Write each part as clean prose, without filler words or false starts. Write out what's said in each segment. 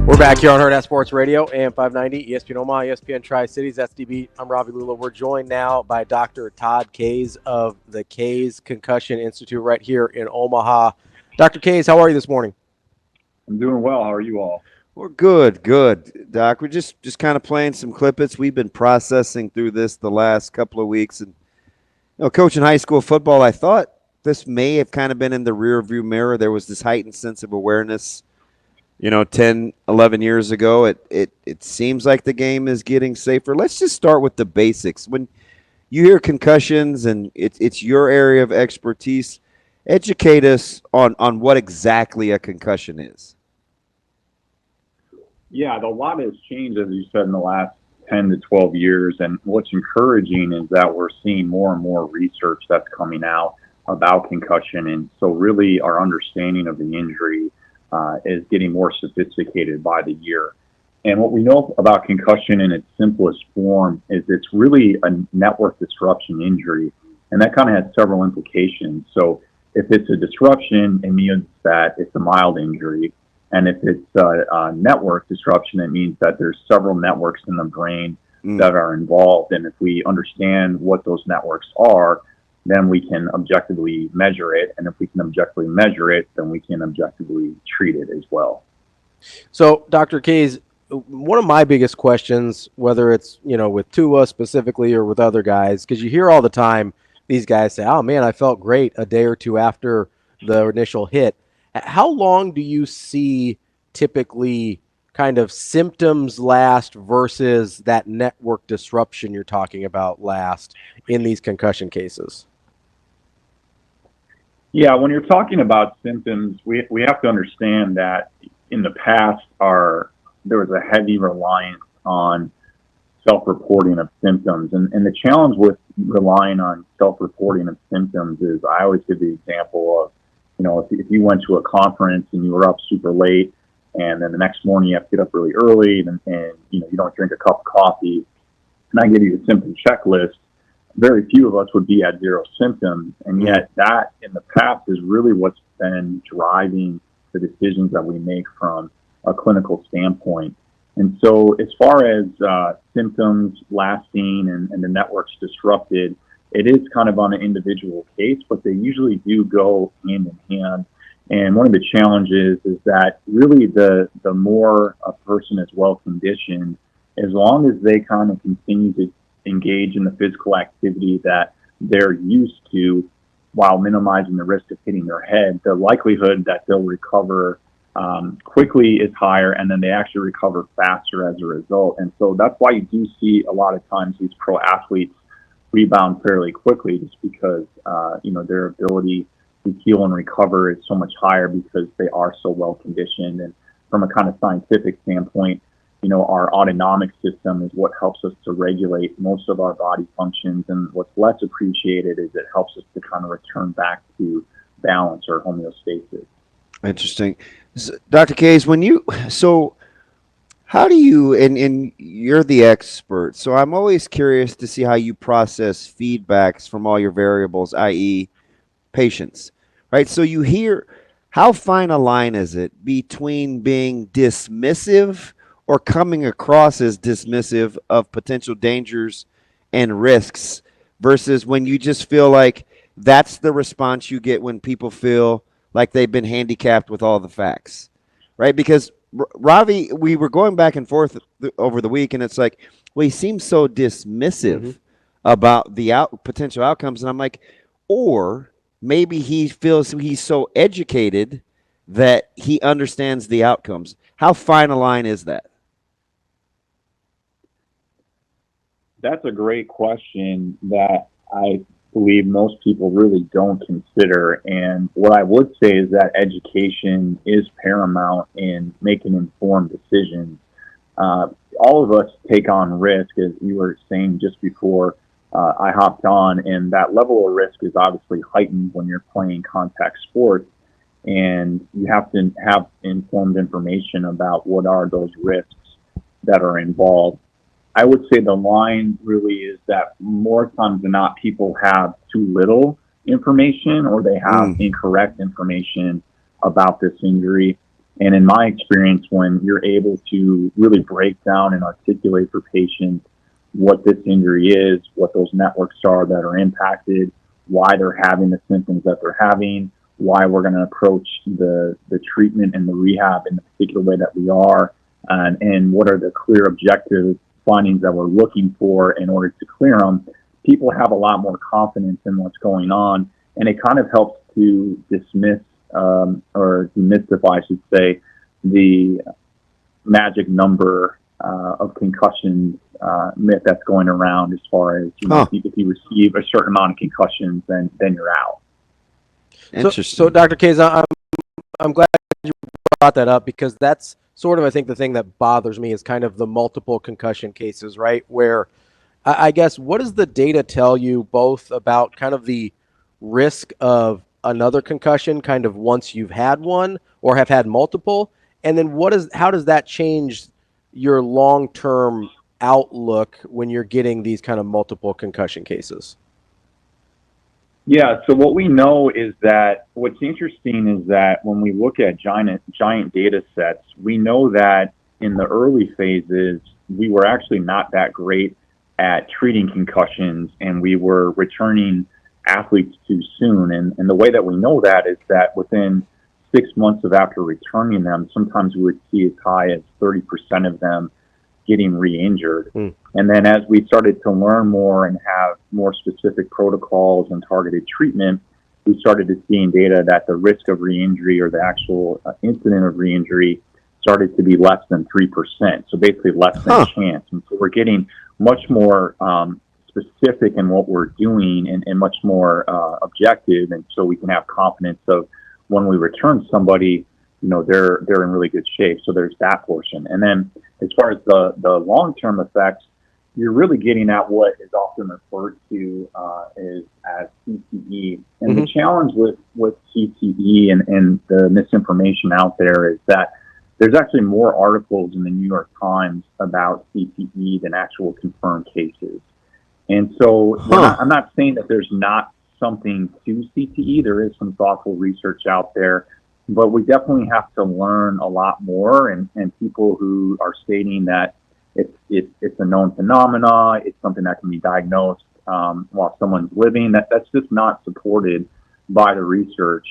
We're back here on Hurrdat Sports Radio, AM 590, ESPN Omaha, ESPN Tri-Cities, SDB. I'm Ravi Lula. We're joined now by Dr. Todd Caze of the Caze Concussion Institute right here in Omaha. Dr. Caze, how are you this morning? I'm doing well. How are you all? We're good, Doc. We're just kind of playing some clippets. We've been processing through this the last couple of weeks. And, coaching high school football, I thought this may have kind of been in the rearview mirror. There was this heightened sense of awareness 10, 11 years ago. It seems like the game is getting safer. Let's just start with the basics. When you hear concussions and it's your area of expertise, educate us on what exactly a concussion is. Yeah, a lot has changed, as you said, in the last 10 to 12 years. And what's encouraging is that we're seeing more and more research that's coming out about concussion. And so really our understanding of the injury is getting more sophisticated by the year. And what we know about concussion in its simplest form is it's really a network disruption injury. And that kind of has several implications. So if it's a disruption, it means that it's a mild injury. And if it's a network disruption, it means that there's several networks in the brain that are involved. And if we understand what those networks are, then we can objectively measure it. And if we can objectively measure it, then we can objectively treat it as well. So, Dr. Caze, one of my biggest questions, whether it's, with Tua specifically or with other guys, because you hear all the time these guys say, oh, man, I felt great a day or two after the initial hit. How long do you see typically kind of symptoms last versus that network disruption you're talking about last in these concussion cases? Yeah, when you're talking about symptoms, we have to understand that in the past there was a heavy reliance on self-reporting of symptoms. And the challenge with relying on self-reporting of symptoms is I always give the example of, if you went to a conference and you were up super late and then the next morning you have to get up really early and you don't drink a cup of coffee, and I give you a symptom checklist, very few of us would be at zero symptoms. And yet that in the past is really what's been driving the decisions that we make from a clinical standpoint. And so as far as symptoms lasting and the networks disrupted, it is kind of on an individual case, but they usually do go hand in hand. And one of the challenges is that really the more a person is well conditioned, as long as they kind of continue to engage in the physical activity that they're used to while minimizing the risk of hitting their head, the likelihood that they'll recover quickly is higher, and then they actually recover faster as a result. And so that's why you do see a lot of times these pro athletes rebound fairly quickly, just because their ability to heal and recover is so much higher because they are so well conditioned. And from a kind of scientific standpoint, our autonomic system is what helps us to regulate most of our body functions, and what's less appreciated is it helps us to kind of return back to balance or homeostasis. Interesting. Dr. Caze, how do you, and you're the expert, so I'm always curious to see how you process feedbacks from all your variables, i.e. patients, right? So you hear, how fine a line is it between being dismissive or coming across as dismissive of potential dangers and risks versus when you just feel like that's the response you get when people feel like they've been handicapped with all the facts, right? Because Ravi, we were going back and forth over the week, and it's like, well, he seems so dismissive about the potential outcomes. And I'm like, or maybe he feels he's so educated that he understands the outcomes. How fine a line is that? That's a great question that I believe most people really don't consider. And what I would say is that education is paramount in making informed decisions. All of us take on risk, as you were saying just before I hopped on, and that level of risk is obviously heightened when you're playing contact sports, and you have to have informed information about what are those risks that are involved. I would say the line really is that more times than not, people have too little information or they have incorrect information about this injury. And in my experience, when you're able to really break down and articulate for patients what this injury is, what those networks are that are impacted, why they're having the symptoms that they're having, why we're going to approach the treatment and the rehab in the particular way that we are, and what are the clear objective findings that we're looking for in order to clear them, people have a lot more confidence in what's going on, and it kind of helps to dismiss or demystify, I should say, the magic number of concussions myth that's going around as far as, if you receive a certain amount of concussions, then you're out. Interesting. So Dr. Caze, I'm glad you brought that up, because that's sort of, I think, the thing that bothers me is kind of the multiple concussion cases, right? Where I guess, what does the data tell you both about kind of the risk of another concussion kind of once you've had one or have had multiple? And then how does that change your long-term outlook when you're getting these kind of multiple concussion cases? Yeah, so what we know is that what's interesting is that when we look at giant data sets, we know that in the early phases, we were actually not that great at treating concussions, and we were returning athletes too soon. And the way that we know that is that within 6 months of after returning them, sometimes we would see as high as 30% of them getting re-injured. And then as we started to learn more and have more specific protocols and targeted treatment, we started to see in data that the risk of re-injury, or the actual incident of re-injury, started to be less than 3%. So basically less than a chance. And so we're getting much more specific in what we're doing, and much more objective. And so we can have confidence of when we return somebody, they're in really good shape. So there's that portion. And then as far as the long-term effects, you're really getting at what is often referred to as CTE. And the challenge with CTE and the misinformation out there is that there's actually more articles in the New York Times about CTE than actual confirmed cases. And so I'm not saying that there's not something to CTE. There is some thoughtful research out there, but we definitely have to learn a lot more. And people who are stating that it's a known phenomena, it's something that can be diagnosed while someone's living, that's just not supported by the research.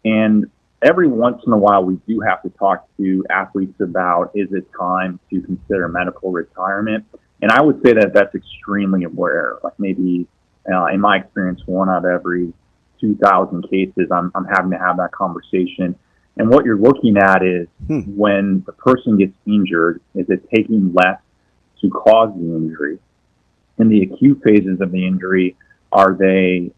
And every once in a while, we do have to talk to athletes about, is it time to consider medical retirement? And I would say that that's extremely rare. Like maybe, in my experience, 1 out of every 2,000 cases, I'm having to have that conversation. And what you're looking at is when the person gets injured, is it taking less to cause the injury? In the acute phases of the injury, are they,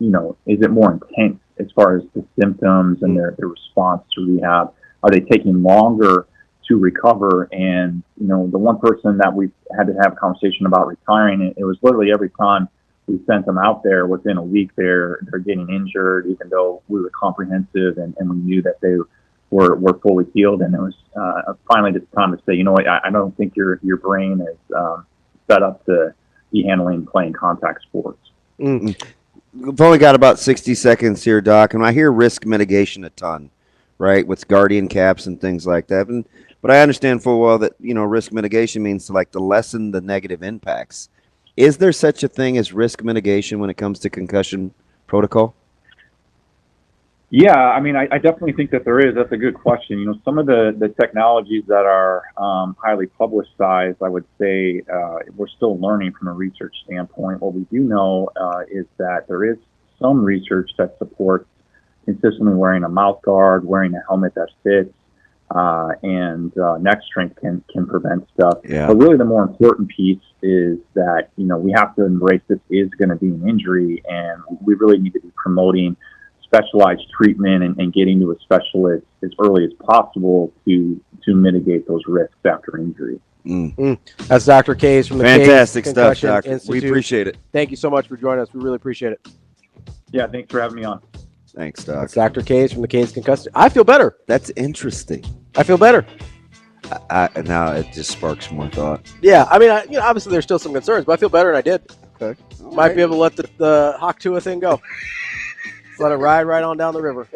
is it more intense as far as the symptoms and their response to rehab? Are they taking longer to recover? And, the one person that we had to have a conversation about retiring, it was literally every time we sent them out there, within a week, they're getting injured, even though we were comprehensive and we knew that they were fully healed. And it was finally just time to say, I don't think your brain is set up to be handling playing contact sports. We've only got about 60 seconds here, Doc, and I hear risk mitigation a ton, right, with guardian caps and things like that. But I understand full well that, risk mitigation means to lessen the negative impacts. Is there such a thing as risk mitigation when it comes to concussion protocol? Yeah, I mean, I definitely think that there is. That's a good question. Some of the technologies that are highly publicized, I would say we're still learning from a research standpoint. What we do know is that there is some research that supports consistently wearing a mouth guard, wearing a helmet that fits, and neck strength can prevent stuff. Yeah. But really the more important piece is that, we have to embrace this is going to be an injury, and we really need to be promoting specialized treatment and getting to a specialist as early as possible to mitigate those risks after injury. That's Dr. Caze from the Fantastic Caze stuff, Concussion Doctor. Institute. We appreciate it. Thank you so much for joining us. We really appreciate it. Yeah, thanks for having me on. Thanks, Doc. That's Dr. Caze from the Caze Concussion. I feel better. That's interesting. I feel better. Now it just sparks more thought. Yeah, I mean, obviously there's still some concerns, but I feel better than I did. Okay. Might be able to let the Hawk Tua thing go. Let it ride right on down the river.